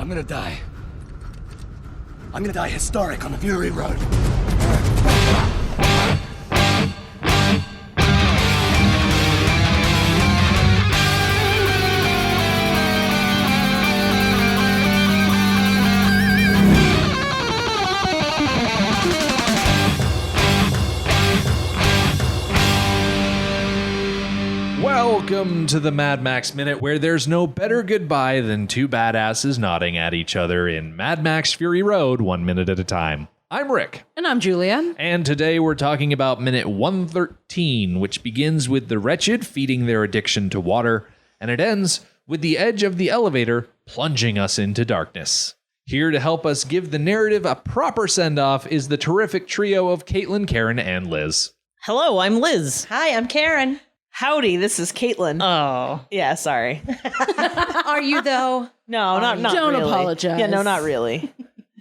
I'm gonna die. I'm gonna die historic on the Fury Road. Welcome to the Mad Max Minute, where there's no better goodbye than two badasses nodding at each other in Mad Max Fury Road 1 minute at a time. I'm Rick. And I'm Julia. And today we're talking about minute 113, which begins with the wretched feeding their addiction to water, and it ends with the edge of the elevator plunging us into darkness. Here to help us give the narrative a proper send-off is the terrific trio of Caitlin, Karen, and Liz. Hello, I'm Liz. Hi, I'm Karen. Howdy, this is Caitlin. Oh. Yeah, sorry. Are you, though? No, not don't really. apologize. Yeah, no, not really.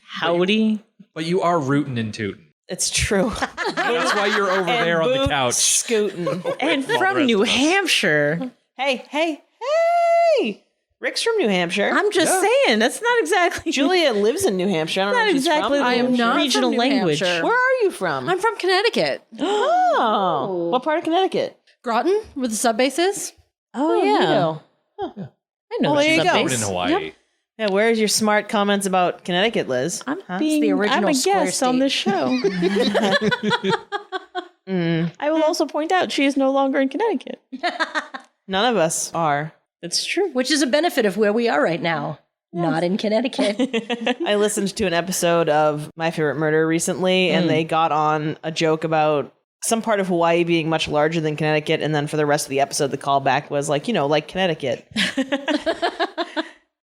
Howdy. But you are rootin' and tootin'. It's true. That's why you're over there on the couch. Scooting. And Well, the from rest New of us. Hampshire. Hey! Rick's from New Hampshire. I'm just saying, that's not exactly... Julia lives in New Hampshire. I don't know Not if she's exactly from the New I am Hampshire. not Regional from New language. Hampshire. Where are you from? I'm from Connecticut. Oh. What part of Connecticut? Groton, where the sub base is. Oh, yeah. Neato. I know Well, what there you she's go. up Born base. in Hawaii. Yeah, where's your smart comments about Connecticut, Liz? I'm Huh? being, the original I'm a square guest on state. this show. I will also point out she is no longer in Connecticut. None of us are. That's true. Which is a benefit of where we are right now. Not in Connecticut. I listened to an episode of My Favorite Murder recently, and they got on a joke about some part of Hawaii being much larger than Connecticut, and then for the rest of the episode, the callback was like, like Connecticut.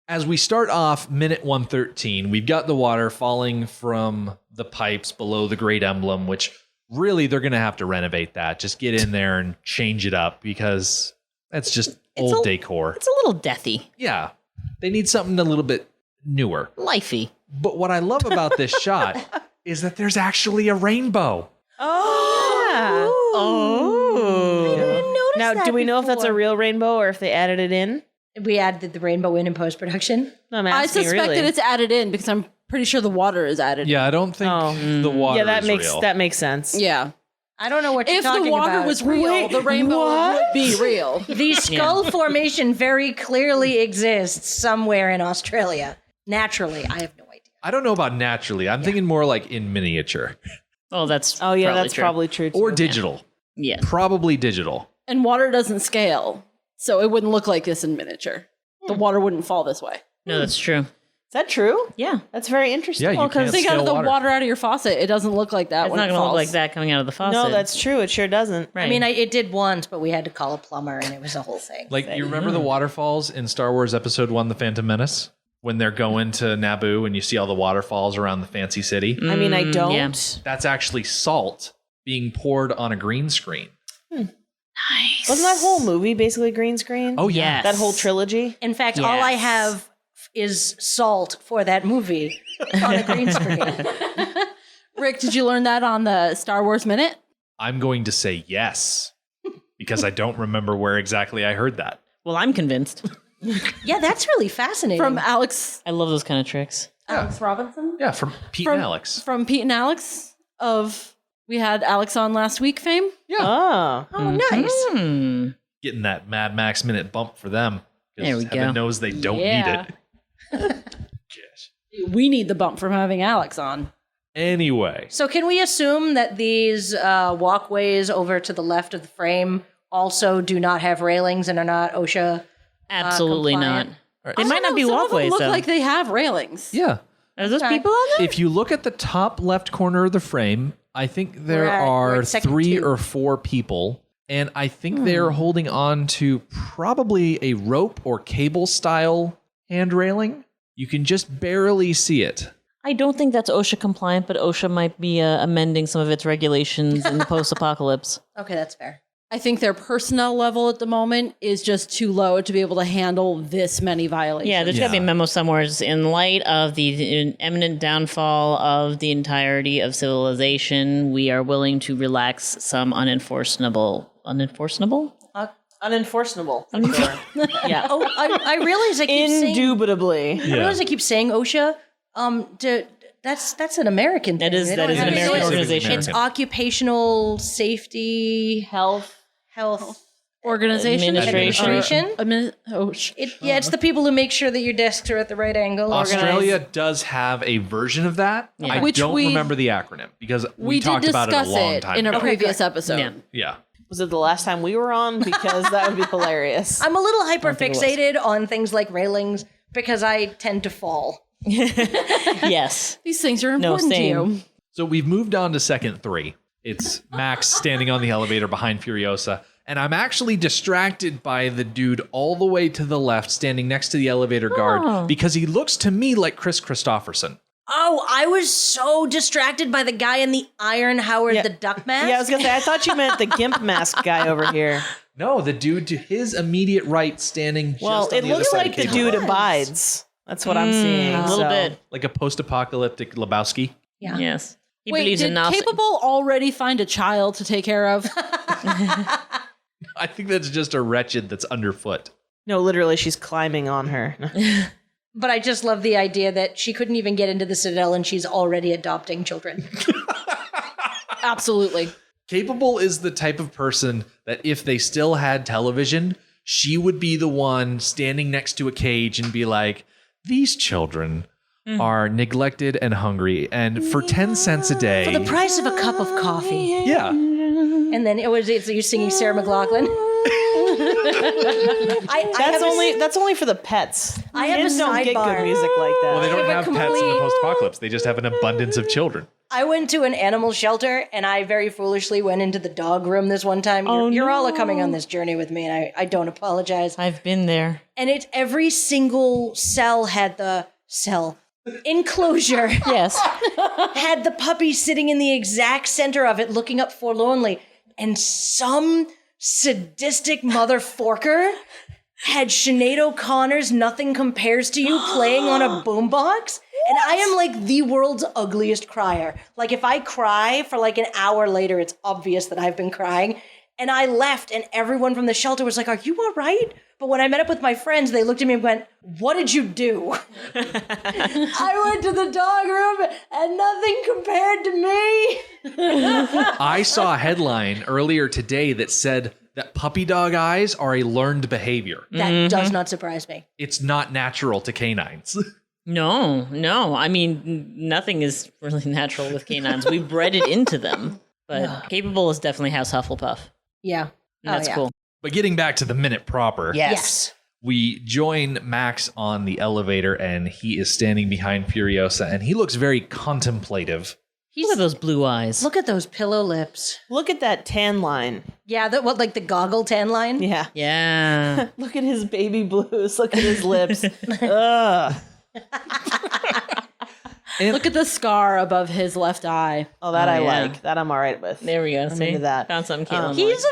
As we start off minute 113, we've got the water falling from the pipes below the Great Emblem, which really they're going to have to renovate that. Just get in there and change it up because that's just old decor. It's a little deathy. Yeah, they need something a little bit newer. Lifey. But what I love about this shot is that there's actually a rainbow. Oh. Now, do we know if that's a before. real rainbow or if they added it in? We added the rainbow in post-production. No, I'm I asking, suspect really. that it's added in because I'm pretty sure the water is added. Yeah, I don't think the water Yeah, that is makes real. that makes sense. Yeah. I don't know what you're If talking the water about. was real, the rainbow would be real. The skull formation very clearly exists somewhere in Australia. Naturally, I have no idea. I don't know about naturally. I'm thinking more like in miniature Oh, that's Oh, yeah, probably that's true. probably true, too. or digital. Yes. Probably digital. And water doesn't scale, so it wouldn't look like this in miniature. The water wouldn't fall this way. No, that's true. Is that true? Yeah. That's very interesting. Yeah, you can't Think out scale of the water. water out of your faucet. It doesn't look like that It's when not it going to falls. look like that coming out of the faucet. No, that's true. It sure doesn't. right. I mean, it did once, but we had to call a plumber, and it was a whole thing. Like, you remember the waterfalls in Star Wars Episode 1, The Phantom Menace? When they're going to Naboo and you see all the waterfalls around the fancy city? I mean, I don't. yeah. That's actually salt being poured on a green screen. nice. Wasn't that whole movie basically green screen? Oh, yeah. Yes. That whole trilogy? In fact, all I Yes. have is salt for that movie on a green screen. Rick, did you learn that on the Star Wars Minute? I'm going to say yes, because I don't remember where exactly I heard that. Well, I'm convinced. Yeah, that's really fascinating. From Alex I love those kind of tricks. Robinson? Yeah, from Pete From- and Alex. From Pete and Alex of We Had Alex on Last Week fame. Oh. oh, nice. Hmm. Getting that Mad Max minute bump for them. 'Cause There we heaven go. knows they don't Yeah. need it. Yes. We need the bump from having Alex on. Anyway, So can we assume that these walkways over to the left of the frame also do not have railings and are not OSHA? Absolutely not. compliant? They might not be Some walkways, of them look though. like they have railings. yeah. Are those Okay. people on there? If you look at the top left corner of the frame, I think there We're are at second 3 two. or 4 people, and I think they're holding on to probably a rope or cable style hand railing. You can just barely see it. I don't think that's OSHA compliant, but OSHA might be amending some of its regulations in the post-apocalypse. Okay, that's fair. I think their personnel level at the moment is just too low to be able to handle this many violations. Yeah, there's got to be a memo somewhere. In light of the imminent downfall of the entirety of civilization, we are willing to relax some unenforceable Unenforceable. Yeah. Oh, I realize I keep saying Indubitably. I realize I keep saying OSHA. That's an American thing. That is an American organization. It's occupational safety, health Organization. Administration. It's the people who make sure that your desks are at the right angle. Australia does have a version of that. Yeah. I Which don't we- remember the acronym because we We did talked about it a discuss long it time in a ago. previous episode. Yeah. Yeah. Was it the last time we were on? Because that would be hilarious. I'm a little hyper fixated on things like railings because I tend to fall. Yes. These things are important to same. you. So we've moved on to second 3. It's Max standing on the elevator behind Furiosa. And I'm actually distracted by the dude all the way to the left standing next to the elevator guard because he looks to me like Chris Christopherson. Oh, I was so distracted by the guy in the Iron Howard the Duck mask. Yeah, I was going to say, I thought you meant the gimp mask guy over here. No, the dude to his immediate right standing just Well, on it the other looks side like of the Cable dude Rock. abides. That's what I'm seeing. A little bit. Like a post-apocalyptic Lebowski. Yeah. Yes. He Wait, believes did in nothing. Capable already find a child to take care of? I think that's just a wretched that's underfoot. No, literally, she's climbing on her. But I just love the idea that she couldn't even get into the Citadel and she's already adopting children. Absolutely. Capable is the type of person that if they still had television, she would be the one standing next to a cage and be like, these children are neglected and hungry, and for 10 cents a day. For the price of a cup of coffee. Yeah. And then it's you singing Sarah McLachlan. That's only for the pets. I have a Kids don't get sidebar. good music like that. Well, they don't have have a pets in the complete- post-apocalypse. They just have an abundance of children. I went to an animal shelter and I very foolishly went into the dog room this one time. You're all coming on this journey with me, and I don't apologize. I've been there. And it's every single cell had the enclosure Yes. had the puppy sitting in the exact center of it, looking up forlornly. And some sadistic motherforker had Sinead O'Connor's Nothing Compares to You playing on a boombox. And I am like the world's ugliest crier. Like if I cry for like an hour later, it's obvious that I've been crying. And I left and everyone from the shelter was like, "Are you all right?" But when I met up with my friends, they looked at me and went, "What did you do?" I went to the dog room and nothing compared to me. I saw a headline earlier today that said that puppy dog eyes are a learned behavior. That does not surprise me. It's not natural to canines. No. I mean, nothing is really natural with canines. We bred it into them. But Capable is definitely House Hufflepuff. Yeah. And that's yeah. cool. But getting back to the minute proper, Yes. we join Max on the elevator and he is standing behind Furiosa and he looks very contemplative. Look at those blue eyes. Look at those pillow lips. Look at that tan line. Yeah, like the goggle tan line? Yeah. Yeah. Look at his baby blues. Look at his lips. Ugh. Look at the scar above his left eye. Oh, that I yeah. like. That I'm all right with. There we go. See? into that. Found something cute. He's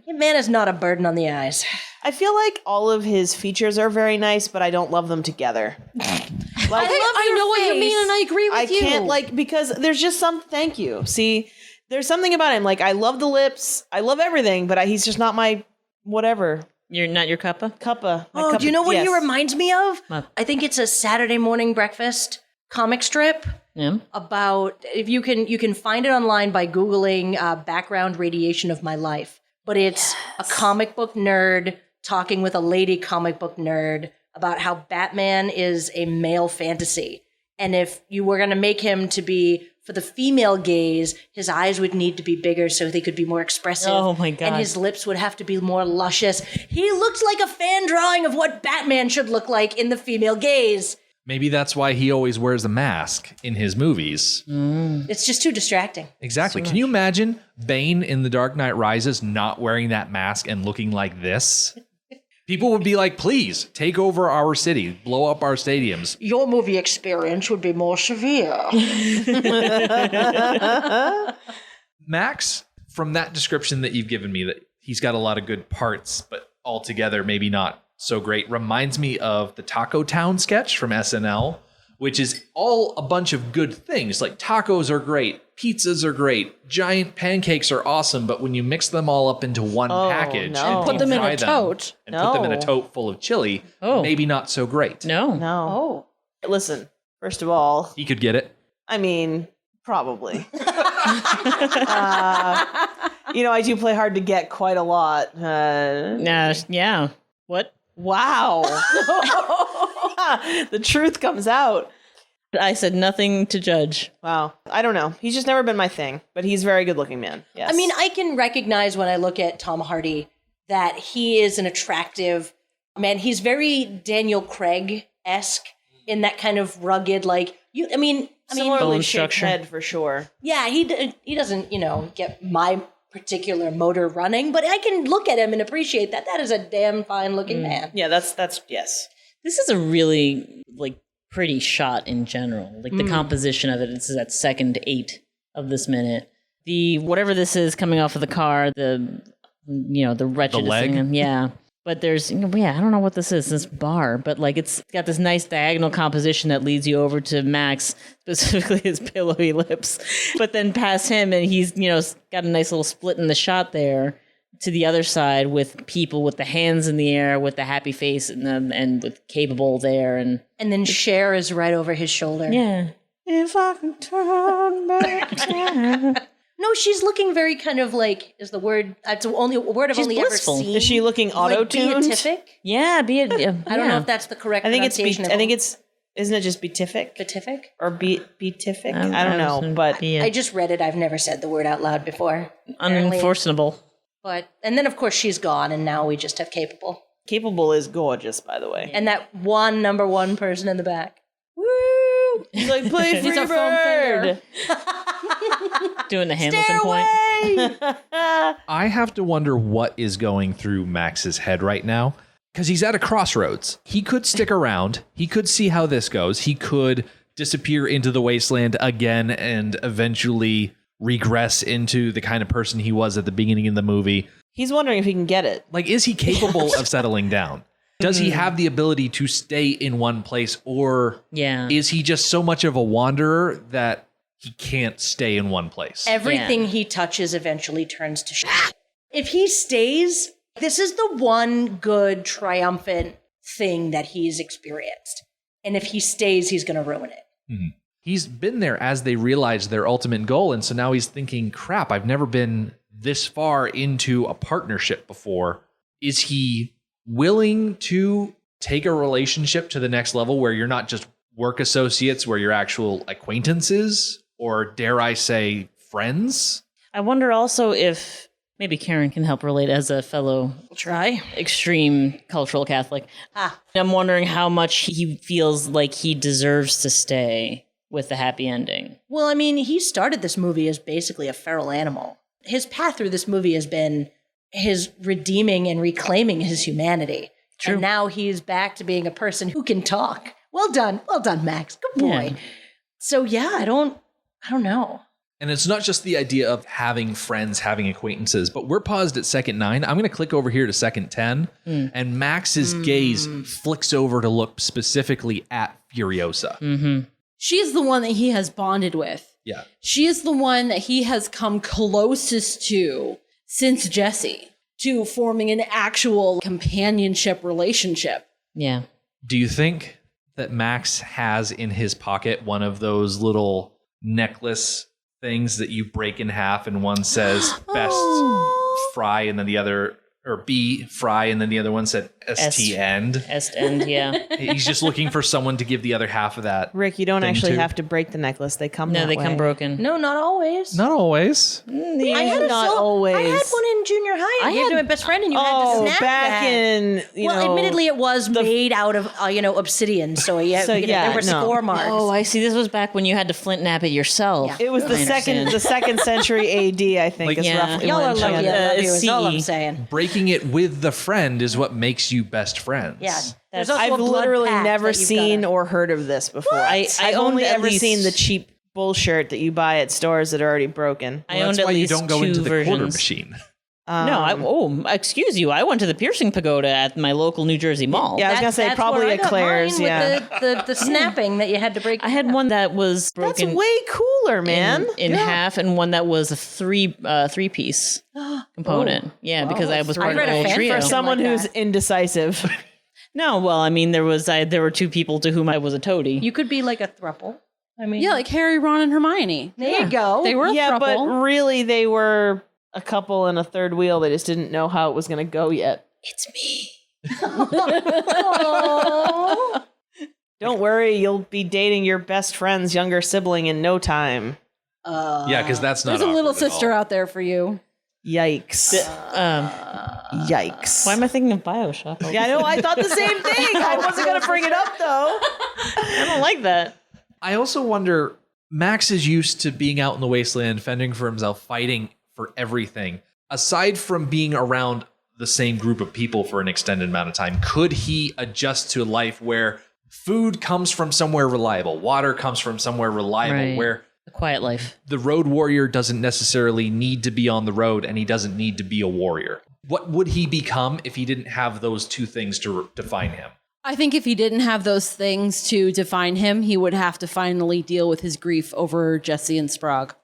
man is not a burden on the eyes. I feel like all of his features are very nice, but I don't love them together. Like, I know what you mean, and I agree with I you. can't because there's just thank you. See, there's something about him. Like I love the lips, I love everything, but he's just not my whatever. You're not your cuppa? Cuppa. Oh, do you know what he reminds me of? What? I think it's a Saturday morning breakfast comic strip Yeah. about, if you can find it online by Googling background radiation of my life. But it's a comic book nerd talking with a lady comic book nerd about how Batman is a male fantasy. And if you were going to make him to be, for the female gaze, his eyes would need to be bigger so they could be more expressive. Oh my God. And his lips would have to be more luscious. He looked like a fan drawing of what Batman should look like in the female gaze. Maybe that's why he always wears a mask in his movies. It's just too distracting. Exactly. Can you imagine Bane in The Dark Knight Rises not wearing that mask and looking like this? People would be like, please, take over our city, blow up our stadiums. Your movie experience would be more severe. Max, from that description that you've given me, that he's got a lot of good parts, but altogether maybe not so great, reminds me of the Taco Town sketch from SNL, which is all a bunch of good things. Like tacos are great, pizzas are great, giant pancakes are awesome, but when you mix them all up into one package no. and Put them in fry a tote. and put them in a No. tote full of chili, Oh. maybe not so great. No. No. Listen, first of all, He could get it. I mean, probably. I do play hard to get quite a lot. Yeah. What? Wow. The truth comes out. I said nothing to judge. Wow. I don't know. He's just never been my thing, but he's a very good looking man. Yes. I mean, I can recognize when I look at Tom Hardy that he is an attractive man. He's very Daniel Craig-esque in that kind of rugged, similarly Bone shaped structure. head for sure. yeah, he doesn't, get my particular motor running, but I can look at him and appreciate that. That is a damn fine looking man. Yeah, that's yes. This is a really pretty shot in general. The composition of it. This is at second 8 of this minute. The whatever this is coming off of the car. The wretched The leg? thing. Yeah. But there's, I don't know what this is, this bar, but it's got this nice diagonal composition that leads you over to Max, specifically his pillowy lips, but then past him, and he's, got a nice little split in the shot there to the other side with people with the hands in the air, with the happy face and with Capable there. And And then Cher is right over his shoulder. yeah. If I can turn back time. No, she's looking very kind of it's the word, it's only a word I've She's only blissful. ever seen. Is she looking auto-tuned? Beatific? Yeah, be it. I don't know if that's the correct I think it's pronunciation. isn't it just beatific? Beatific? Or beatific? I don't know, but yeah. I just read it. I've never said the word out loud before. apparently. Unenforceable. And then of course she's gone, and now we just have Capable. Capable is gorgeous, by the way. And that number one person in the back. Woo! He's like, play He's Free our foam Bird. Doing the Hamilton point. I have to wonder what is going through Max's head right now, because he's at a crossroads. He could stick around. He could see how this goes. He could disappear into the wasteland again and eventually regress into the kind of person he was at the beginning of the movie. He's wondering if he can get it. Is he capable of settling down? Does he have the ability to stay in one place, or Yeah. is he just so much of a wanderer that he can't stay in one place? Everything he touches eventually turns to shit. If he stays, this is the one good, triumphant thing that he's experienced. And if he stays, he's going to ruin it. Mm-hmm. He's been there as they realize their ultimate goal, and so now he's thinking, crap, I've never been this far into a partnership before. Is he willing to take a relationship to the next level where you're not just work associates, where you're actual acquaintances, or dare I say friends? I wonder also if maybe Karen can help relate as a fellow extreme cultural Catholic. I'm wondering how much he feels like he deserves to stay with the happy ending. Well, I mean, he started this movie as basically a feral animal. His path through this movie has been his redeeming and reclaiming his humanity. True. And now he's back to being a person who can talk. Well done, Max. Good boy. Yeah. So yeah, I don't know. And it's not just the idea of having friends, having acquaintances, but we're paused at second 9. I'm going to click over here to second 10, and Max's gaze flicks over to look specifically at Furiosa. Mm-hmm. She's the one that he has bonded with. Yeah. She is the one that he has come closest to since Jesse, to forming an actual companionship relationship. Yeah. Do you think that Max has in his pocket one of those little necklace things that you break in half and one says best fry and then the other, or B fry and then the other one said ST end? Est end, yeah. He's just looking for someone to give the other half of that. Rick, you don't thing actually too. have to break the necklace. They come No, that they way. come broken. No, not always. Not always. I had not I always. had one in junior high. I gave it to my best friend, and you had to snap back that. in, Well, admittedly, it was made out of obsidian, so yeah, there were score marks. Oh, I see. This was back when you had to flint nap it yourself. it was the I second century AD, I think. Like- is Yeah. roughly Y'all when are she lucky. had I it. love you. Is all I'm C. saying. Breaking it with the friend is what makes you best friends. Yeah. There's also I've a blood literally pact never that you've seen gotta- or heard of this before. I've I only owned at ever least- seen the cheap bullshit that you buy at stores that are already broken. I Well, owned that's at why you least don't go 2 into the quarter versions. machine. Excuse you. I went to the piercing pagoda at my local New Jersey mall. Yeah, I was going to say That's probably where I at got Claire's. mine Yeah. with the snapping that you had to break. I had one that was That's broken way cooler, man. in half, and one that was a three-piece component. Yeah, because I was part of read the a whole fan trio. fiction. Someone like who's that. indecisive. No, well, I mean, there were two people to whom I was a toady. You could be like a thruple. I mean, Yeah, like Harry, Ron, and Hermione. there you go. They were a Yeah, but throuple. really they were a couple and a third wheel. They just didn't know how it was going to go yet. It's me. Aw. Don't worry, you'll be dating your best friend's younger sibling in no time. Yeah, because that's not There's a little awkward at sister all. out there for you. Yikes. Yikes. Why am I thinking of Bioshock? Yeah, I know. I thought the same thing. I wasn't going to bring it up, though. I don't like that. I also wonder, Max is used to being out in the wasteland, fending for himself, fighting for everything. Aside from being around the same group of people for an extended amount of time, could he adjust to a life where food comes from somewhere reliable, water comes from somewhere reliable, Right. where A quiet life. the road warrior doesn't necessarily need to be on the road and he doesn't need to be a warrior? What would he become if he didn't have those two things to define him? I think if he didn't have those things to define him, he would have to finally deal with his grief over Jesse and Sprague.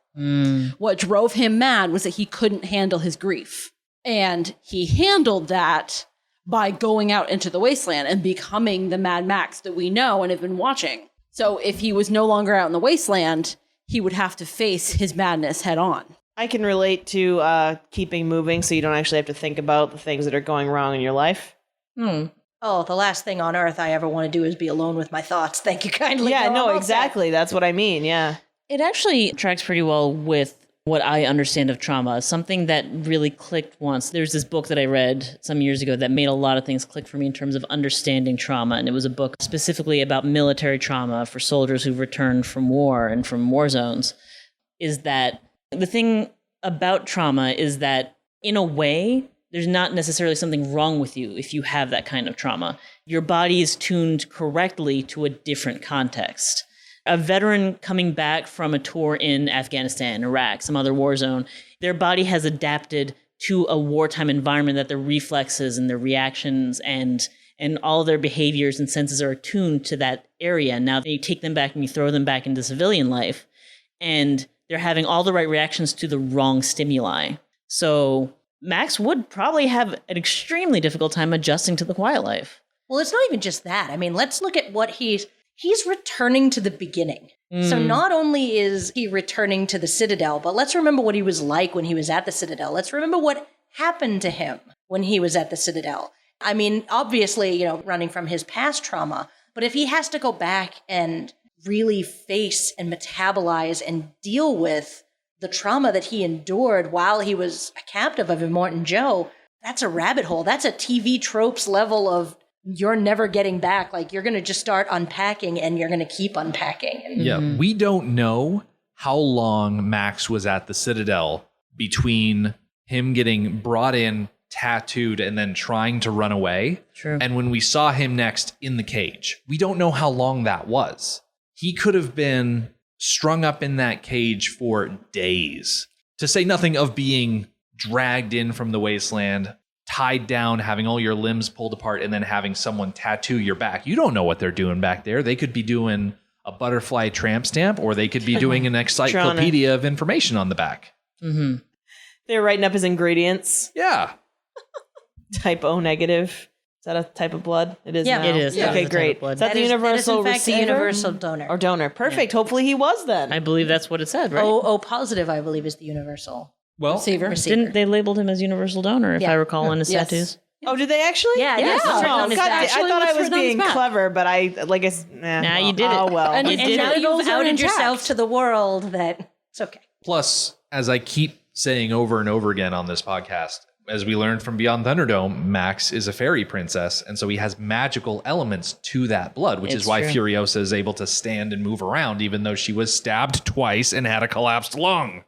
What drove him mad was that he couldn't handle his grief. And he handled that by going out into the wasteland and becoming the Mad Max that we know and have been watching. So if he was no longer out in the wasteland, he would have to face his madness head on. I can relate to keeping moving so you don't actually have to think about the things that are going wrong in your life. Oh, the last thing on earth I ever want to do is be alone with my thoughts. Thank you kindly. Yeah, I'm no, all set. exactly. That's what I mean. Yeah. It actually tracks pretty well with what I understand of trauma. Something that really clicked once. There's this book that I read some years ago that made a lot of things click for me in terms of understanding trauma. And it was a book specifically about military trauma for soldiers who've returned from war and from war zones. Is that the thing about trauma is that in a way, there's not necessarily something wrong with you if you have that kind of trauma. Your body is tuned correctly to a different context. A veteran coming back from a tour in Afghanistan, Iraq, some other war zone, their body has adapted to a wartime environment that their reflexes and their reactions and all their behaviors and senses are attuned to that area. Now you take them back and you throw them back into civilian life, and they're having all the right reactions to the wrong stimuli. So Max would probably have an extremely difficult time adjusting to the quiet life. Well, it's not even just that. I mean, let's look at what he's returning to the beginning. So not only is he returning to the Citadel, but let's remember what he was like when he was at the Citadel. Let's remember what happened to him when he was at the Citadel. I mean, obviously, running from his past trauma, but if he has to go back and really face and metabolize and deal with the trauma that he endured while he was a captive of Immortan Joe, that's a rabbit hole. That's a TV tropes level of you're never getting back. Like, you're going to just start unpacking and you're going to keep unpacking. And Yeah, we don't know how long Max was at the Citadel between him getting brought in, tattooed, and then trying to run away. True. And when we saw him next in the cage, we don't know how long that was. He could have been strung up in that cage for days, to say nothing of being dragged in from the wasteland, tied down, having all your limbs pulled apart, and then having someone tattoo your back. You don't know what they're doing back there. They could be doing a butterfly tramp stamp, or they could be doing an encyclopedia of information on the back. Mm-hmm. They're writing up his ingredients. Yeah. Type O negative. Is that a type of blood? It is Yeah, now. it is. Yeah. That Okay, is a type great. of blood. Is that the in universal fact, receiver? a universal donor. Or donor. Perfect. Hopefully he was then. I believe that's what it said, right? O positive, I believe, is the universal Well, Receiver. receiver. Didn't they labeled him as universal donor, if Yeah. I recall, in his Yes. tattoos? Oh, did they actually? Yeah, yes, Oh, it's written on his God, back. I Actually, thought I what's was written on his being back? clever, but I You did it. Oh, well. And And did now it. you've Those are outed intact. yourself to the world that it's okay. plus, as I keep saying over and over again on this podcast, as we learned from Beyond Thunderdome, Max is a fairy princess, and so he has magical elements to that blood, which It's is why true. Furiosa is able to stand and move around, even though she was stabbed twice and had a collapsed lung.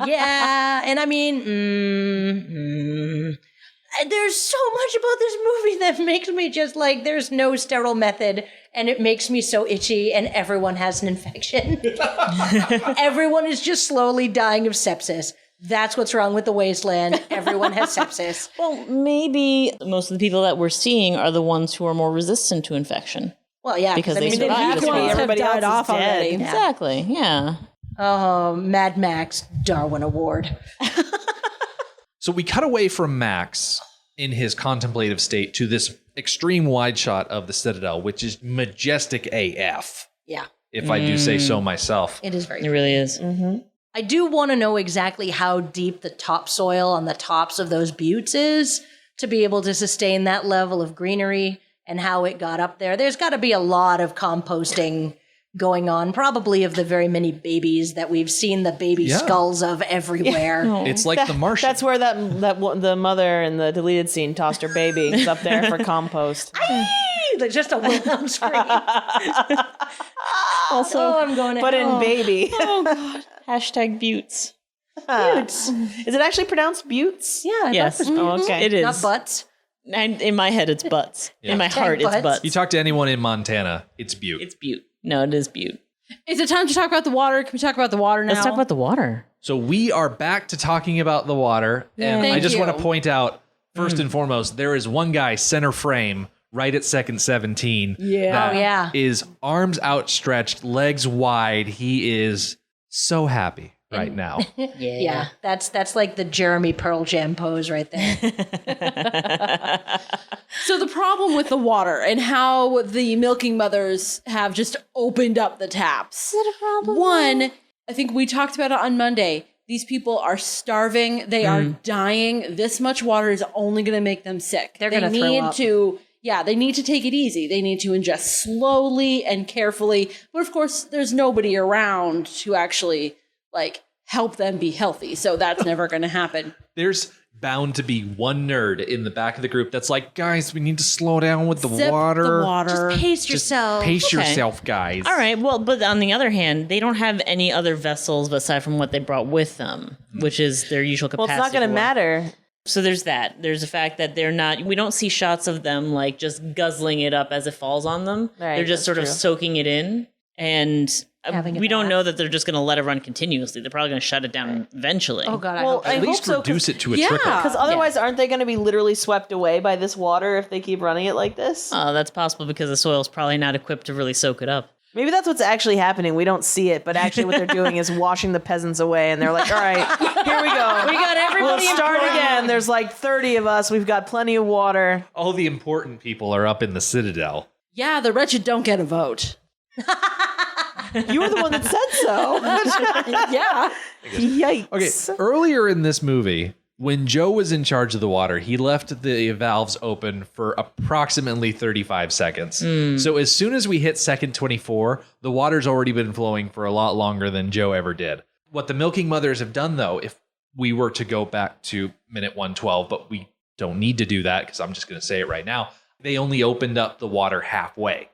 Yeah, and I mean, there's so much about this movie that makes me just like, there's no sterile method, and it makes me so itchy, and everyone has an infection. Everyone is just slowly dying of sepsis. That's what's wrong with the wasteland. Everyone has sepsis. Well, maybe most of the people that we're seeing are the ones who are more resistant to infection. Well, yeah, Because they I mean, survived half the of fire. Everybody died else off is dead. already. Exactly. Yeah. Oh, Mad Max Darwin Award. So we cut away from Max in his contemplative state to this extreme wide shot of the Citadel, which is majestic AF, Yeah, if I do say so myself. it is very. It really is. I do want to know exactly how deep the topsoil on the tops of those buttes is to be able to sustain that level of greenery and how it got up there. There's got to be a lot of composting going on, probably of the very many babies that we've seen the baby Yeah. skulls of everywhere. It's like the Martian. That's where the mother in the deleted scene tossed her baby. It's up there for compost. There's just a Wilhelm scream. Also, I'm going But in baby. hashtag buttes. buttes. Is it actually pronounced buttes? Yeah, I Yes. thought it was Oh, okay. It is. not butts. And in my head, it's butts. Yeah. In my heart, it's butts. butts. You talk to anyone in Montana, it's Butte. It's butte. No, it is butte. Is it time to talk about the water? Can we talk about the water now? Let's talk about the water. So we are back to talking about the water. And Thank I just you. want to point out, first and foremost, there is one guy center frame right at second 17. Yeah. Oh, yeah. Is arms outstretched, legs wide. He is so happy right now. Yeah, that's like the Jeremy Pearl Jam pose right there. So the problem with the water and how the milking mothers have just opened up the taps. Is it a problem? One, I think we talked about it on Monday. These people are starving. They are dying. This much water is only going to make them sick. They're gonna throw up. They need to take it easy. They need to ingest slowly and carefully. But of course, there's nobody around to actually help them be healthy. So that's never going to happen. There's bound to be one nerd in the back of the group that's like, guys, we need to slow down with the Sip water. the water. Pace Just yourself. pace Okay. yourself, guys. All right. Well, but on the other hand, they don't have any other vessels aside from what they brought with them, which is their usual Well, capacity. it's not going to matter. So there's that. There's the fact that they're not. We don't see shots of them just guzzling it up as it falls on them. Right, they're just that's sort of true. soaking it in, and Having a we don't bath. know that they're just going to let it run continuously. They're probably going to shut it down eventually. Oh God, I Well, hope I At hope least so, reduce it to a Yeah. trickle. Because otherwise, aren't they going to be literally swept away by this water if they keep running it like this? Oh, that's possible because the soil's probably not equipped to really soak it up. Maybe that's what's actually happening. We don't see it, but actually what they're doing is washing the peasants away, and they're like, all right, here we go. we got everybody. We'll start employed. again. There's 30 of us. We've got plenty of water. All the important people are up in the Citadel. Yeah, the wretched don't get a vote. You were the one that said so. Yeah. Yikes. Okay, earlier in this movie, when Joe was in charge of the water, he left the valves open for approximately 35 seconds. So as soon as we hit second 24, the water's already been flowing for a lot longer than Joe ever did. What the milking mothers have done, though, if we were to go back to minute 112, but we don't need to do that because I'm just going to say it right now, they only opened up the water halfway.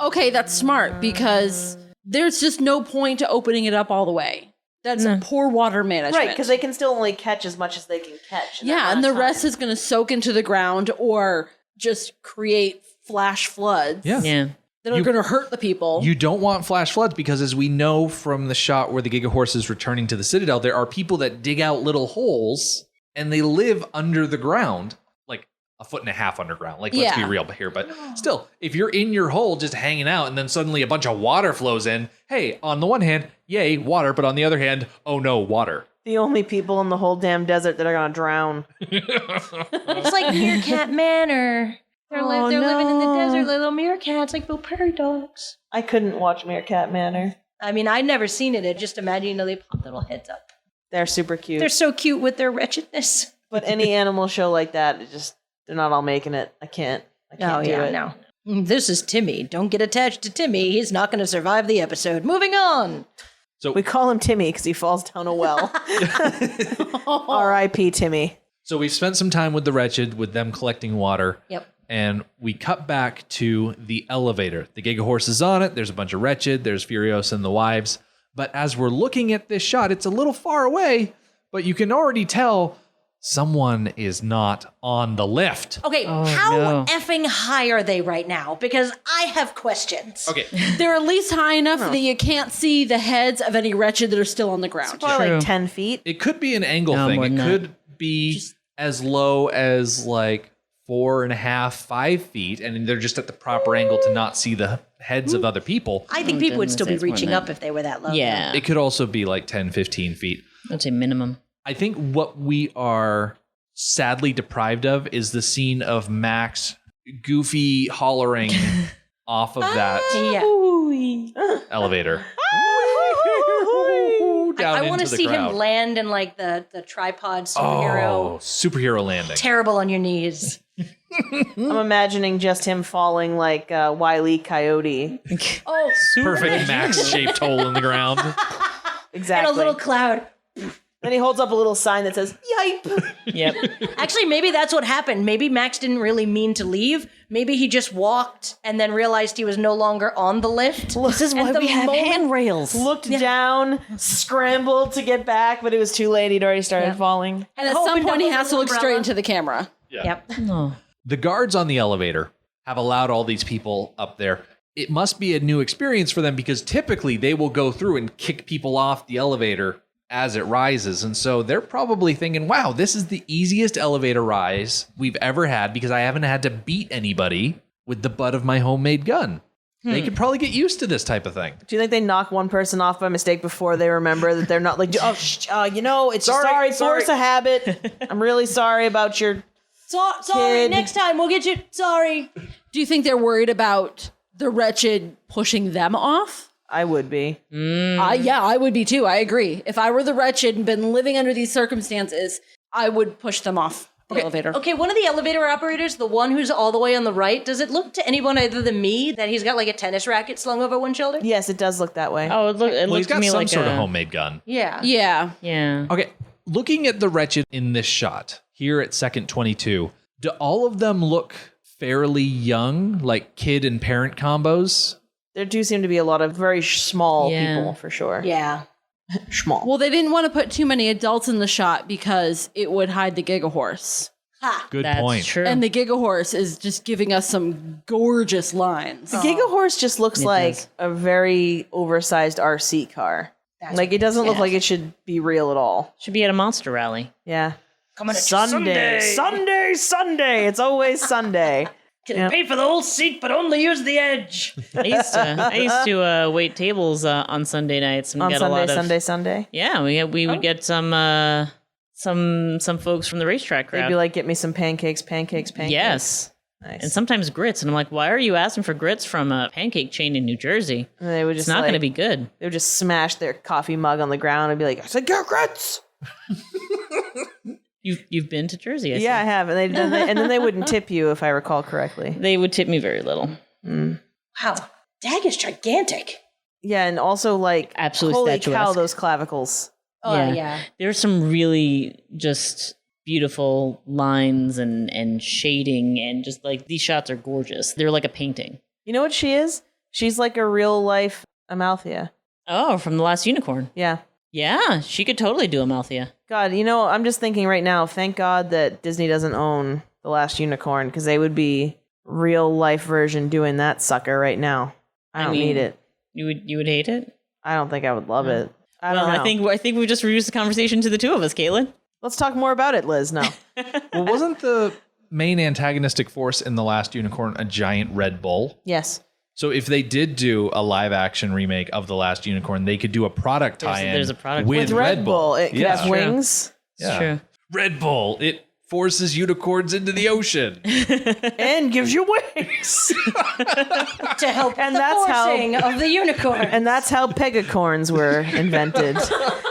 Okay, that's smart because there's just no point to opening it up all the way. That's poor water management. Right, because they can still only catch as much as they can catch. in that yeah, amount and the of rest time. is going to soak into the ground or just create flash floods Yeah. that are going to hurt the people. You don't want flash floods because, as we know from the shot where the Giga Horse is returning to the Citadel, there are people that dig out little holes and they live under the ground, like a foot and a half underground. Let's be Yeah. real here. But still, if you're in your hole just hanging out and then suddenly a bunch of water flows in, hey, on the one hand, yay, water. But on the other hand, oh no, water. the only people in the whole damn desert that are going to drown. It's like Meerkat Manor. They're living in the desert, little meerkats, like little prairie dogs. I couldn't watch Meerkat Manor. I mean, I'd never seen it. I just imagine, they pop their little heads up. They're super cute. They're so cute with their wretchedness. But any animal show like that, they're not all making it. I can't do it. No. This is Timmy. Don't get attached to Timmy. He's not going to survive the episode. Moving on. We call him Timmy because he falls down a well. R.I.P. Timmy. So we've spent some time with the wretched, with them collecting water. Yep. And we cut back to the elevator. The Giga Horse is on it. There's a bunch of wretched. There's Furiosa and the wives. But as we're looking at this shot, it's a little far away, but you can already tell someone is not on the lift. Okay, how effing high are they right now? Because I have questions. Okay. They're at least high enough that you can't see the heads of any wretched that are still on the ground. Probably like True. 10 feet. It could be an angle No, thing. more It than could be as low as like 4.5, 5 feet, and they're just at the proper angle to not see the heads of other people. I think people would goodness, still be it's more reaching than up if they were that low. Yeah. It could also be like 10, 15 feet. I'd say minimum. I think what we are sadly deprived of is the scene of Max goofy hollering off of that Yeah. elevator. I want to see him land in like the tripod superhero. Superhero landing. Terrible on your knees. I'm imagining just him falling like Wile E. Coyote. Oh, Perfect Max-shaped hole in the ground. Exactly. and a little cloud. Then he holds up a little sign that says, "Yipe." Yep. Actually, maybe that's what happened. Maybe Max didn't really mean to leave. Maybe he just walked and then realized he was no longer on the lift. This is why we have handrails. Looked down, scrambled to get back, but it was too late. He'd already started falling. And at some Opened point, up he with has an to look umbrella. straight into the camera. Yep. No. The guards on the elevator have allowed all these people up there. It must be a new experience for them because typically they will go through and kick people off the elevator as it rises. And so they're probably thinking, wow, this is the easiest elevator rise we've ever had because I haven't had to beat anybody with the butt of my homemade gun. They could probably get used to this type of thing. Do you think they knock one person off by mistake before they remember that they're not like, it's sorry, force a habit. I'm really sorry about your Sorry, Kid. next time we'll get you. Sorry. Do you think they're worried about the wretched pushing them off? I would be. Yeah, I would be too. I agree. If I were the wretched and been living under these circumstances, I would push them off the elevator. Okay, one of the elevator operators, the one who's all the way on the right, does it look to anyone other than me that he's got like a tennis racket slung over one shoulder? Yes, it does look that way. Oh, it Well, he's looks to got me some like sort a of homemade gun. Yeah. Yeah. Yeah. Okay, looking at the wretched in this shot here at second 22, do all of them look fairly young, like kid and parent combos? There do seem to be a lot of very small Yeah. people, for sure. Yeah. Small. Well, they didn't want to put too many adults in the shot because it would hide the Gigahorse. Ha. Good That's point. true. And the Gigahorse is just giving us some gorgeous lines. The Gigahorse just looks like does. a very oversized RC car. Like, it doesn't look like it should be real at all. Should be at a monster rally. Yeah. Coming at you Sunday. It's always Sunday. Can pay for the whole seat, but only use the edge. I used to wait tables on Sunday nights and On get a lot Sunday, of Sunday. Yeah, we would get some folks from the racetrack crowd. They'd be like, get me some pancakes. yes. Nice. And sometimes grits, and I'm like, why are you asking for grits from a pancake chain in New Jersey? And they would It's just not going to like- be good. They would just smash their coffee mug on the ground and be like, I said, get grits. You've been to Jersey, I see. Yeah, I have. And then they wouldn't tip you, if I recall correctly. They would tip me very little. Wow. Dag is gigantic. Yeah, and also like, Absolutely holy statuesque. cow, those clavicles. Oh, yeah. There's some really just beautiful lines and shading, and just like these shots are gorgeous. They're like a painting. You know what she is? She's like a real life Amalthea. Oh, from The Last Unicorn. Yeah. Yeah, she could totally do Amalthea. God, I'm just thinking right now, thank God that Disney doesn't own The Last Unicorn, because they would be real life version doing that sucker right now. I don't need it. You would hate it? I don't think I would love it. I don't Well, know. I think we've just reduced the conversation to the two of us, Caitlin. Let's talk more about it, Liz, now. Well, wasn't the main antagonistic force in The Last Unicorn a giant Red Bull? Yes. So if they did do a live action remake of The Last Unicorn, they could do a product tie-in there's a product with Red Bull. It could have True. wings It's true. Red Bull, it forces unicorns into the ocean. and gives you wings. To help And the that's how- forcing of the unicorn. And that's how pegacorns were invented.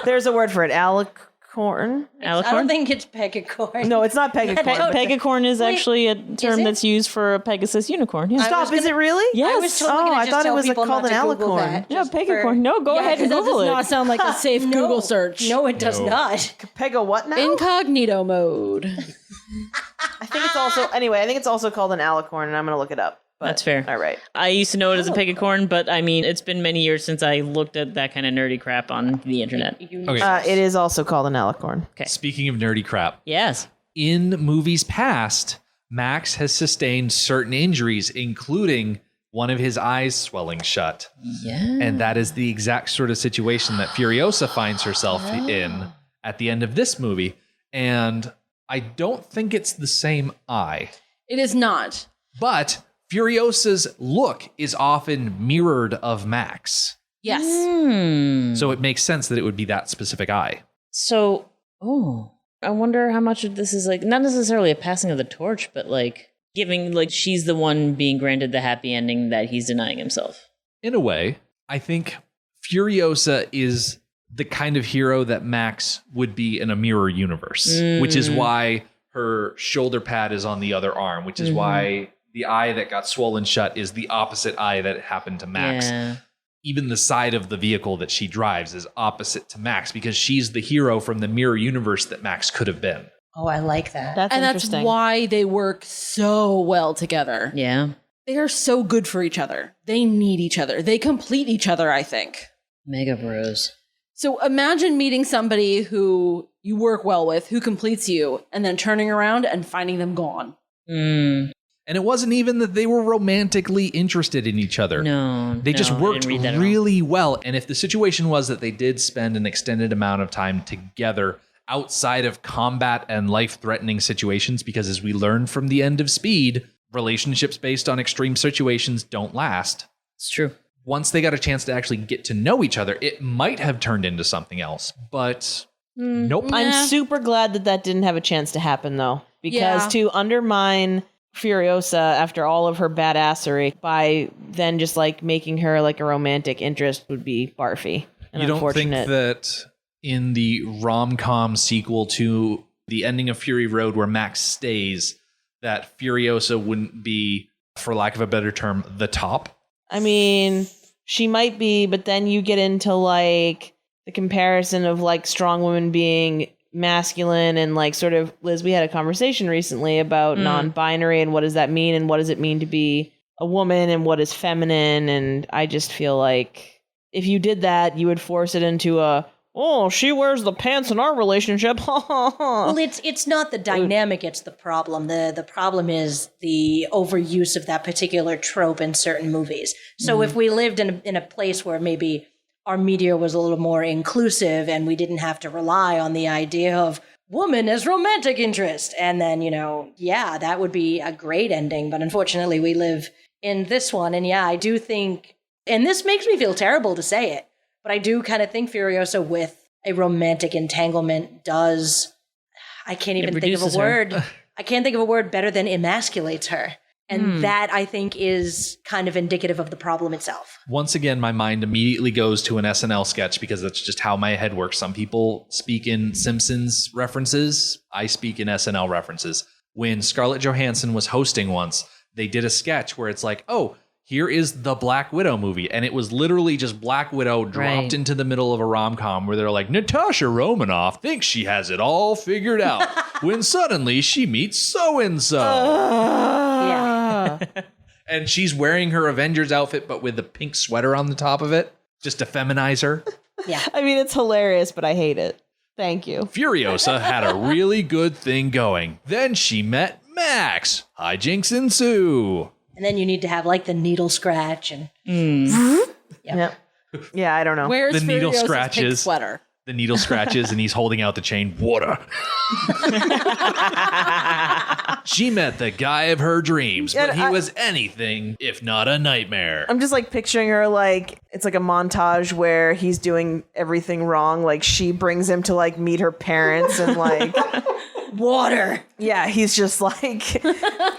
There's a word for it. Alicorn? I don't think it's pegacorn. No, it's not pegacorn. Pegacorn is Wait, actually a term it? that's used for a Pegasus unicorn. Yeah. Stop, is it really? Yes. I was totally gonna I just thought it tell was people called not an to Google alicorn. that, Yeah, just Pegacorn. for- No, go ahead and That Google does it. not sound like a safe No. Google search. No, it does No. not. Pega what now? Incognito mode. I think it's also called an alicorn, and I'm going to look it up. But, That's fair. All right. I used to know it as a pig of corn, but I mean, it's been many years since I looked at that kind of nerdy crap on the internet. Okay. It is also called an alicorn. Speaking of nerdy crap, Yes. in movies past, Max has sustained certain injuries, including one of his eyes swelling shut. Yeah. And that is the exact sort of situation that Furiosa finds herself in at the end of this movie. And I don't think it's the same eye. It is not. But Furiosa's look is often mirrored of Max. Yes. So it makes sense that it would be that specific eye. So, I wonder how much of this is like, not necessarily a passing of the torch, but like giving, like she's the one being granted the happy ending that he's denying himself. In a way, I think Furiosa is the kind of hero that Max would be in a mirror universe, which is why her shoulder pad is on the other arm, which is why the eye that got swollen shut is the opposite eye that happened to Max. Yeah. Even the side of the vehicle that she drives is opposite to Max because she's the hero from the mirror universe that Max could have been. Oh, I like that. That's And that's interesting. why they work so well together. Yeah. They are so good for each other. They need each other. They complete each other, I think. Mega bros. So imagine meeting somebody who you work well with, who completes you, and then turning around and finding them gone. And it wasn't even that they were romantically interested in each other. They just I worked didn't read that at all. really well. And if the situation was that they did spend an extended amount of time together outside of combat and life-threatening situations, because as we learned from the end of Speed, relationships based on extreme situations don't last. It's true. Once they got a chance to actually get to know each other, it might have turned into something else. But nope. I'm super glad that didn't have a chance to happen, though, because Yeah. to undermine Furiosa after all of her badassery by then just like making her like a romantic interest would be barfy and You don't think unfortunate. that in the rom-com sequel to the ending of Fury Road where Max stays, that Furiosa wouldn't be, for lack of a better term, the top? I mean, she might be, but then you get into like the comparison of like strong women being masculine and like sort of, Liz, we had a conversation recently about non-binary and what does that mean and what does it mean to be a woman and what is feminine, and I just feel like if you did that you would force it into she wears the pants in our relationship. Well, it's not the dynamic, it's the problem. The problem is the overuse of that particular trope in certain movies. So if we lived in a place where maybe our media was a little more inclusive and we didn't have to rely on the idea of woman as romantic interest, and then, that would be a great ending. But unfortunately, we live in this one. And I do think, and this makes me feel terrible to say it, but I do kind of think Furiosa with a romantic entanglement does, I can't even think of a reduces her. word. I can't think of a word better than emasculates her. And that, I think, is kind of indicative of the problem itself. Once again, my mind immediately goes to an SNL sketch because that's just how my head works. Some people speak in Simpsons references. I speak in SNL references. When Scarlett Johansson was hosting once, they did a sketch where it's like, oh, here is the Black Widow movie. And it was literally just Black Widow dropped Right. into the middle of a rom-com where they're like, Natasha Romanoff thinks she has it all figured out when suddenly she meets so-and-so. Yeah. And she's wearing her Avengers outfit, but with the pink sweater on the top of it, just to feminize her. Yeah. I mean, it's hilarious, but I hate it. Thank you. Furiosa had a really good thing going. Then she met Max. Hijinks ensue. And then you need to have like the needle scratch and Yep. Yeah, I don't know. Where's The needle Furiosa's pink scratches. sweater? The needle scratches and he's holding out the chain. Water. She met the guy of her dreams, but he was anything if not a nightmare. I'm just like picturing her like it's like a montage where he's doing everything wrong. Like she brings him to like meet her parents and like water. yeah, he's just like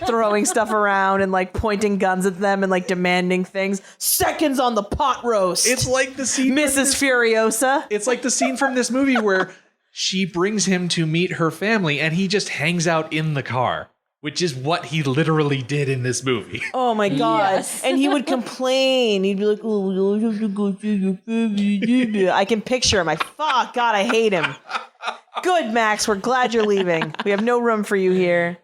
throwing stuff around and like pointing guns at them and like demanding things. Seconds on the pot roast. It's like the scene. Mrs. Furiosa. It's like the scene from this movie where she brings him to meet her family and he just hangs out in the car, which is what he literally did in this movie. Oh my god. Yes. And he would complain. He'd be like, oh, I have to go see your family. I can picture him. God, I hate him. Good, Max. We're glad you're leaving. We have no room for you here.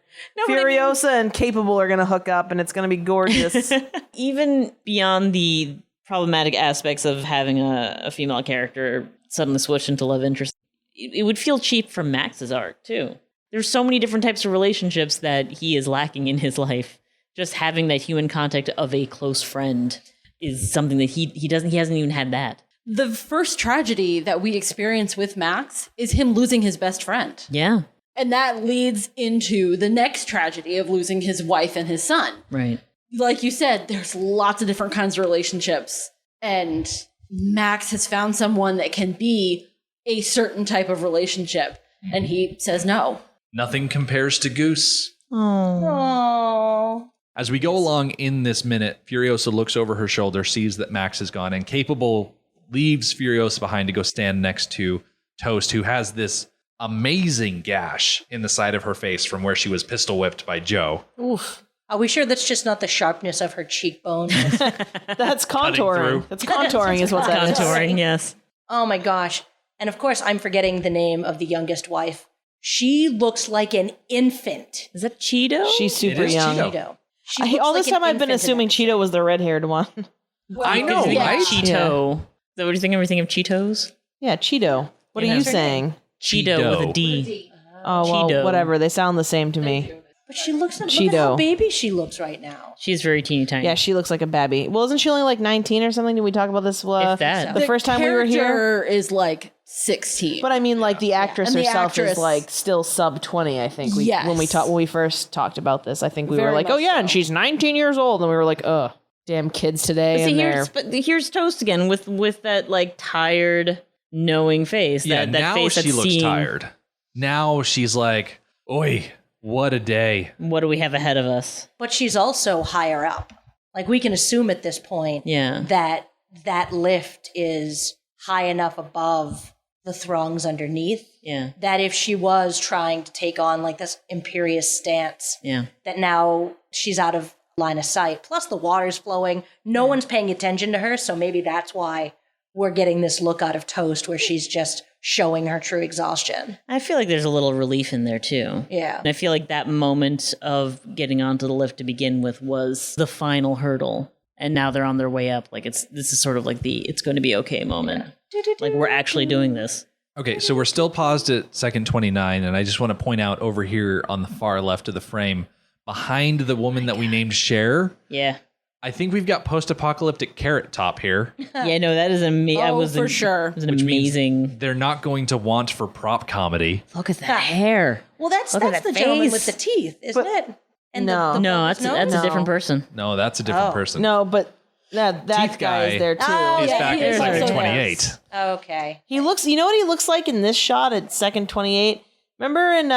Furiosa and Capable are going to hook up, and it's going to be gorgeous. Even beyond the problematic aspects of having a female character suddenly switch into love interest, it would feel cheap from Max's arc, too. There's so many different types of relationships that he is lacking in his life. Just having that human contact of a close friend is something that he hasn't even had that. The first tragedy that we experience with Max is him losing his best friend. Yeah. And that leads into the next tragedy of losing his wife and his son. Right. Like you said, there's lots of different kinds of relationships. And Max has found someone that can be a certain type of relationship. And he says no. Nothing compares to Goose. Oh. As we go along in this minute, Furiosa looks over her shoulder, sees that Max is gone, and Capable leaves Furiosa behind to go stand next to Toast, who has this amazing gash in the side of her face from where she was pistol whipped by Joe. Oof. Are we sure that's just not the sharpness of her cheekbone? That's contouring. through. That's contouring is what that is. Contouring, yes. Oh my gosh. And of course, I'm forgetting the name of the youngest wife. She looks like an infant. Is that Cheeto? She's super It is young. Cheeto. Cheeto. She looks All like this an time I've been infant in assuming that. Cheeto was the red-haired one. I know, yeah. right? Cheeto. Is that what you think? Everything of Cheetos? Yeah, Cheeto. What are Yeah. you saying? Cheeto with a D. Oh, well, Cheeto. whatever. They sound the same to me. But she looks look Cheeto. at how baby she looks right now. She's very teeny tiny. Yeah, she looks like a babby. Well, isn't she only like 19 or something? Did we talk about this If that. the first time we were here? character is like 16. But I mean, like the actress And the herself actress- is like still sub 20. I think Yes. when we first talked about this, I think we were Very like, oh much yeah, so. and she's 19 years old, and we were like, ugh, damn kids today. See, And they're here's Toast again with that like tired, knowing face. Yeah, that now face she that's looks seeing, tired. Now she's like, oi, what a day. What do we have ahead of us? But she's also higher up. Like we can assume at this point Yeah. that lift is high enough above the throngs underneath Yeah. that if she was trying to take on like this imperious stance, Yeah. that now she's out of line of sight. Plus the water's flowing. No one's paying attention to her, so maybe that's why we're getting this look out of Toast where she's just showing her true exhaustion. I feel like there's a little relief in there too. Yeah. And I feel like that moment of getting onto the lift to begin with was the final hurdle. And now they're on their way up. Like this is sort of like the it's going to be okay moment. Like we're actually doing this. Okay, so we're still paused at second 29, and I just want to point out over here on the far left of the frame, behind the woman that we named Cher, Yeah. I think we've got post-apocalyptic Carrot Top here. Yeah, no, that is amazing. Oh, for sure. It was an Which means amazing. they're not going to want for prop comedy. Look at that hair. Well, that's Look at the that gentleman face. with the teeth, isn't it? And No. No, that's nose? a different person. No, that's a different person. no, but that Teeth guy is guy. there too. Oh, He's yeah, back he at is second also 28. Okay. He looks. You know what he looks like in this shot at second 28? Remember in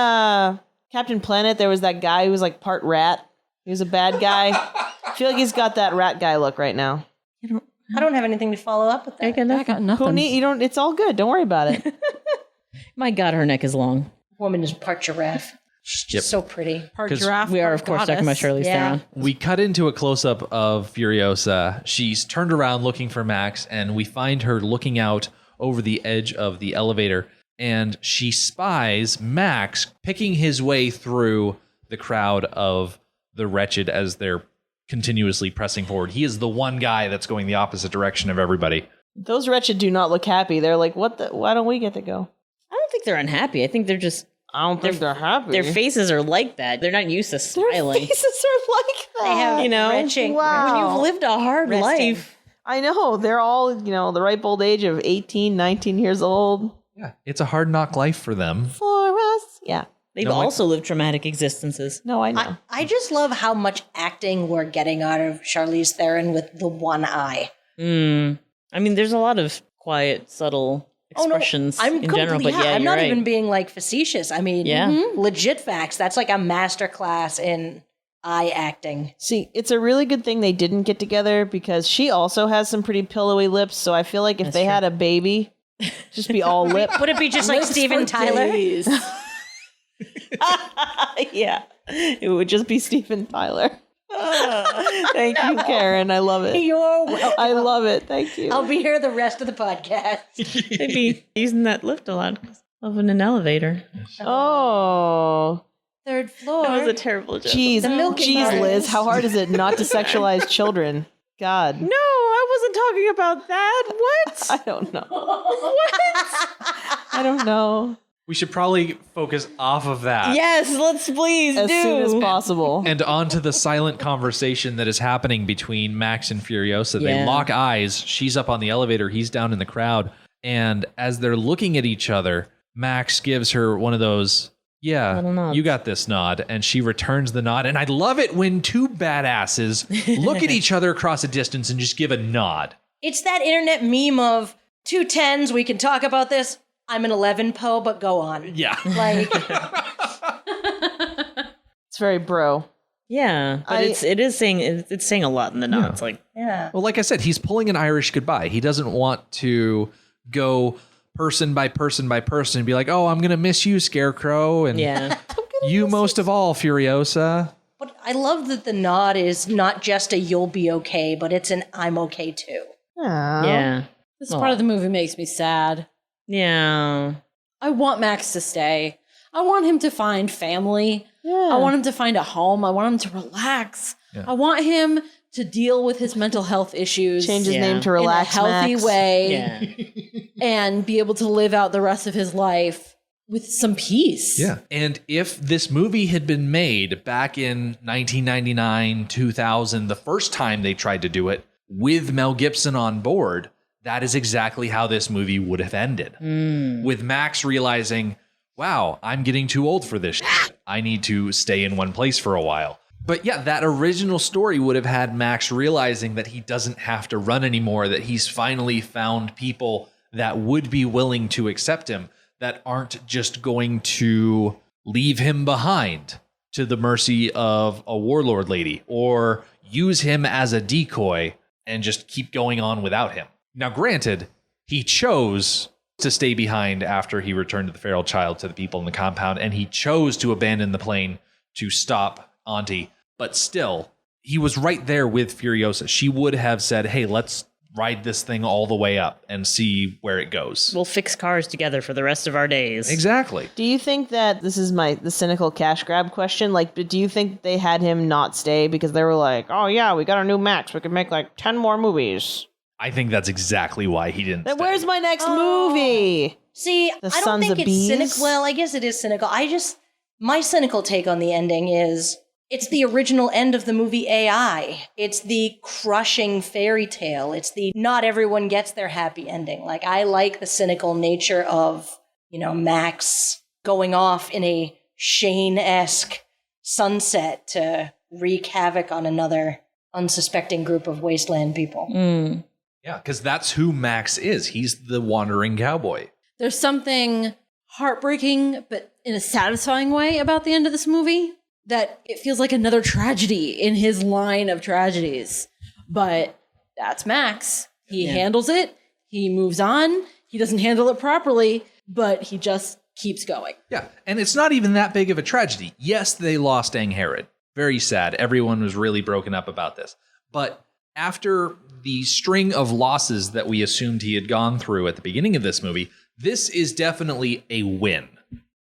Captain Planet, there was that guy who was like part rat. He was a bad guy. I feel like he's got that rat guy look right now. I don't have anything to follow up with that. I got nothing. Who need, you don't. It's all good. Don't worry about it. My God, her neck is long. Woman is part giraffe. She's Yep. so pretty. Part 'Cause giraffe, We are, part of course, talking about goddess. Charlize Yeah. Theron. We cut into a close-up of Furiosa. She's turned around looking for Max, and we find her looking out over the edge of the elevator, and she spies Max picking his way through the crowd of the wretched as they're continuously pressing forward. He is the one guy that's going the opposite direction of everybody. Those wretched do not look happy. They're like, what the? Why don't we get to go? I don't think they're unhappy. I think they're just I don't think they're happy. their faces are like that. They're not used to Their smiling. faces are like that. They have You know, retching. wow. When you've lived a hard Resting. life. I know. They're all, the ripe old age of 18, 19 years old. Yeah, it's a hard knock life for them. For us. Yeah. They've No, also lived traumatic existences. No, I know. I just love how much acting we're getting out of Charlize Theron with the one eye. I mean, there's a lot of quiet, subtle expressions I'm in general, but yeah, I'm you're not right. even being like facetious. I mean, Yeah. legit facts. That's like a master class in eye acting. See, it's a really good thing they didn't get together because she also has some pretty pillowy lips. So I feel like if they had a baby, just be all lip. Would it be just like Steven Tyler? Yeah. It would just be Steven Tyler. Thank you, Karen. I love it. You're welcome. I love it. Thank you. I'll be here the rest of the podcast. They'd be using that lift a lot of in an elevator. Oh. third floor. That was a terrible joke. Jeez, The milking jeez, cartons. Liz, how hard is it not to sexualize children? God. No, I wasn't talking about that. What? I don't know. I don't know. We should probably focus off of that. Yes, let's please As do. soon as possible. And on to the silent conversation that is happening between Max and Furiosa. They Yeah. lock eyes. She's up on the elevator. He's down in the crowd. And as they're looking at each other, Max gives her one of those, yeah, Little nods. you got this nod. And she returns the nod. And I love it when two badasses look at each other across a distance and just give a nod. It's that internet meme of 2 10s, we can talk about this. I'm an 11 Poe, but go on. Yeah. Like, It's very bro. Yeah, but it's saying a lot in the nods. Like, yeah. Well, like I said, he's pulling an Irish goodbye. He doesn't want to go person by person by person and be like, oh, I'm going to miss you, Scarecrow. And yeah, you most of all, Furiosa. But I love that the nod is not just a you'll be okay, but it's an I'm okay too. yeah, This part of the movie makes me sad. yeah. I want Max to stay. I want him to find family. Yeah. I want him to find a home. I want him to relax. I want him to deal with his mental health issues Change his Yeah. name to Relax in a healthy Max. way Yeah. and be able to live out the rest of his life with some peace. Yeah. And if this movie had been made back in 1999, 2000, the first time they tried to do it with Mel Gibson on board, that is exactly how this movie would have ended. With Max realizing, wow, I'm getting too old for this shit. I need to stay in one place for a while. But yeah, that original story would have had Max realizing that he doesn't have to run anymore, that he's finally found people that would be willing to accept him, that aren't just going to leave him behind to the mercy of a warlord lady or use him as a decoy and just keep going on without him. Now, granted, he chose to stay behind after he returned the feral child to the people in the compound, and he chose to abandon the plane to stop Auntie. But still, he was right there with Furiosa. She would have said, hey, let's ride this thing all the way up and see where it goes. We'll fix cars together for the rest of our days. Exactly. Do you think that this is the cynical cash grab question? Like, do you think they had him not stay because they were like, oh yeah, we got our new Max, we could make like 10 more movies? I think that's exactly why he didn't Then stay. where's my next movie? See, The I don't Sons think of it's Bees? cynical. Well, I guess it is cynical. My cynical take on the ending is it's the original end of the movie AI. It's the crushing fairy tale. It's the not everyone gets their happy ending. Like, I like the cynical nature of, Max going off in a Shane-esque sunset to wreak havoc on another unsuspecting group of wasteland people. Yeah, because that's who Max is. He's the wandering cowboy. There's something heartbreaking, but in a satisfying way about the end of this movie, that it feels like another tragedy in his line of tragedies. But that's Max. He handles it. He moves on. He doesn't handle it properly, but he just keeps going. Yeah, and it's not even that big of a tragedy. Yes, they lost Angharad. Very sad. Everyone was really broken up about this. But after the string of losses that we assumed he had gone through at the beginning of this movie, this is definitely a win.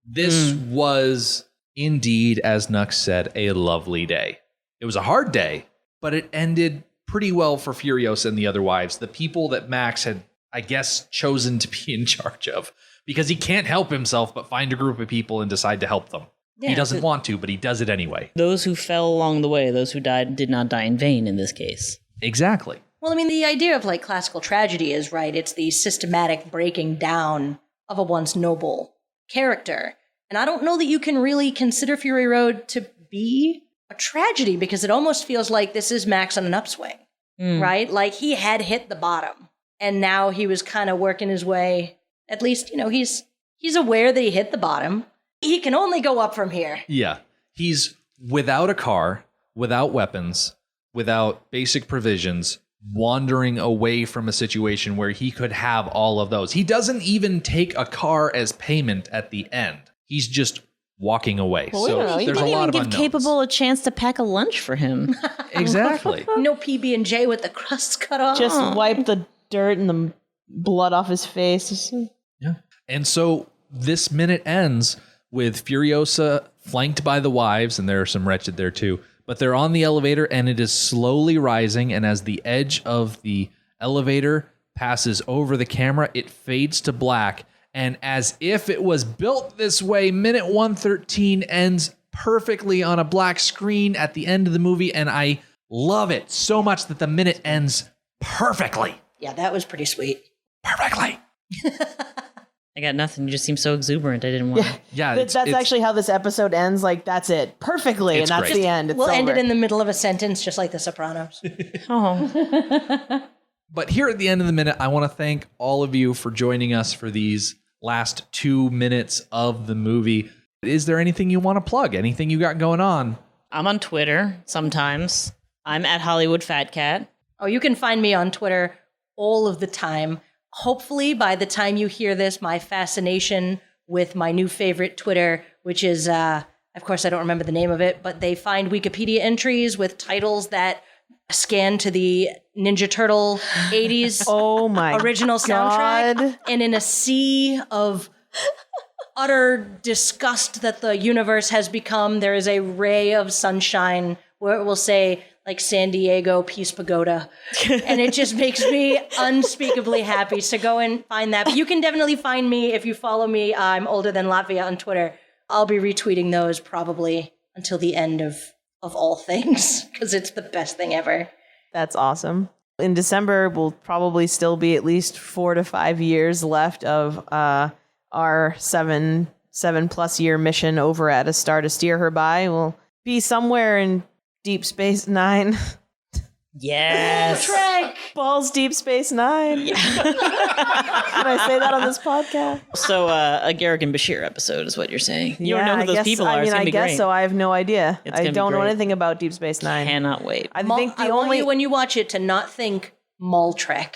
This was indeed, as Nux said, a lovely day. It was a hard day, but it ended pretty well for Furiosa and the other wives, the people that Max had, I guess, chosen to be in charge of, because he can't help himself but find a group of people and decide to help them. He doesn't want to, but he does it anyway. Those who fell along the way, those who died, did not die in vain in this case. Exactly. Well, I mean, the idea of classical tragedy is right. It's the systematic breaking down of a once noble character. And I don't know that you can really consider Fury Road to be a tragedy, because it almost feels like this is Max on an upswing, right? Like, he had hit the bottom and now he was kind of working his way. At least, he's aware that he hit the bottom. He can only go up from here. Yeah. He's without a car, without weapons, without basic provisions, wandering away from a situation where he could have all of those. He doesn't even take a car as payment at the end. He's just walking away. Well, we don't know. So He there's a Didn't lot even of give unknowns. Capable a chance to pack a lunch for him. Exactly. No PB&J with the crust cut off. Just wipe the dirt and the blood off his face. Yeah. And so this minute ends with Furiosa flanked by the wives, and there are some wretched there too. But they're on the elevator, and it is slowly rising. And as the edge of the elevator passes over the camera, it fades to black. And as if it was built this way, minute 113 ends perfectly on a black screen at the end of the movie. And I love it so much that the minute ends perfectly. Yeah, that was pretty sweet. Perfectly. I got nothing. You just seem so exuberant. I didn't want to. Yeah, That's actually how this episode ends. Like, that's it. Perfectly. It's And that's great. the end. It's We'll end over. it in the middle of a sentence, just like The Sopranos. Oh, But here at the end of the minute, I want to thank all of you for joining us for these last 2 minutes of the movie. Is there anything you want to plug? Anything you got going on? I'm on Twitter sometimes. I'm at Hollywood Fat Cat. Oh, you can find me on Twitter all of the time. Hopefully, by the time you hear this, my fascination with my new favorite Twitter, which is, of course, I don't remember the name of it, but they find Wikipedia entries with titles that scan to the Ninja Turtle 80s Oh my original God. soundtrack. And in a sea of utter disgust that the universe has become, there is a ray of sunshine where it will say, like, San Diego Peace Pagoda. And it just makes me unspeakably happy. So go and find that. But you can definitely find me if you follow me. I'm older than Latvia on Twitter. I'll be retweeting those probably until the end of all things, because it's the best thing ever. That's awesome. In December, will probably still be at least 4 to 5 years left of our 7+ year mission over at A Star to Steer Her By. We'll be somewhere in Deep Space Nine. Yes. Trek! Balls Deep Space Nine. Can I say that on this podcast? So a Garrick and Bashir episode is what you're saying. You don't know who those people are. I mean, it's gonna I be guess great. so. I have no idea. It's I gonna be don't know great. anything about Deep Space Nine. Cannot wait. I think the I want only you, when you watch it, to not think Trek.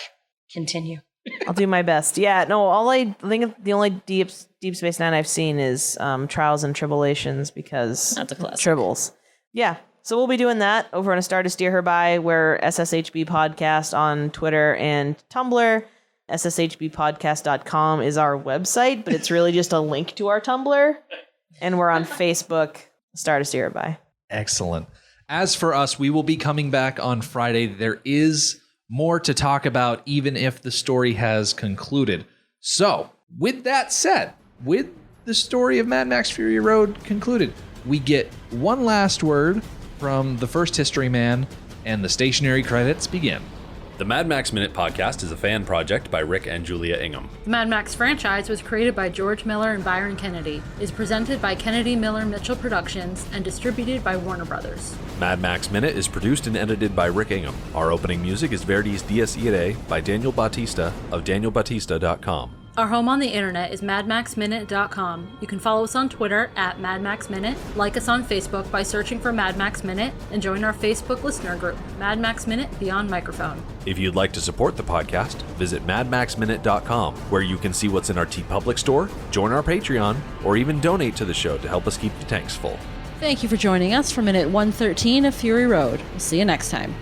Continue. I'll do my best. Yeah, no, I think the only Deep Space Nine I've seen is Trials and Tribulations, because That's a classic. Tribbles. Yeah. So we'll be doing that over on A Star to Steer Her By. We're SSHB Podcast on Twitter and Tumblr. SSHBpodcast.com is our website, but it's really just a link to our Tumblr. And we're on Facebook, A Star to Steer Her By. Excellent. As for us, we will be coming back on Friday. There is more to talk about, even if the story has concluded. So, with that said, with the story of Mad Max Fury Road concluded, we get one last word from the first history man, and the stationary credits begin. The Mad Max Minute podcast is a fan project by Rick and Julia Ingham. The Mad Max franchise was created by George Miller and Byron Kennedy, is presented by Kennedy Miller Mitchell Productions, and distributed by Warner Brothers. Mad Max Minute is produced and edited by Rick Ingham. Our opening music is Verdi's Dies Irae by Daniel Bautista of danielbautista.com. Our home on the internet is madmaxminute.com. You can follow us on Twitter at madmaxminute, like us on Facebook by searching for Mad Max Minute, and join our Facebook listener group, Mad Max Minute Beyond Microphone. If you'd like to support the podcast, visit madmaxminute.com, where you can see what's in our TeePublic store, join our Patreon, or even donate to the show to help us keep the tanks full. Thank you for joining us for minute 113 of Fury Road. We'll see you next time.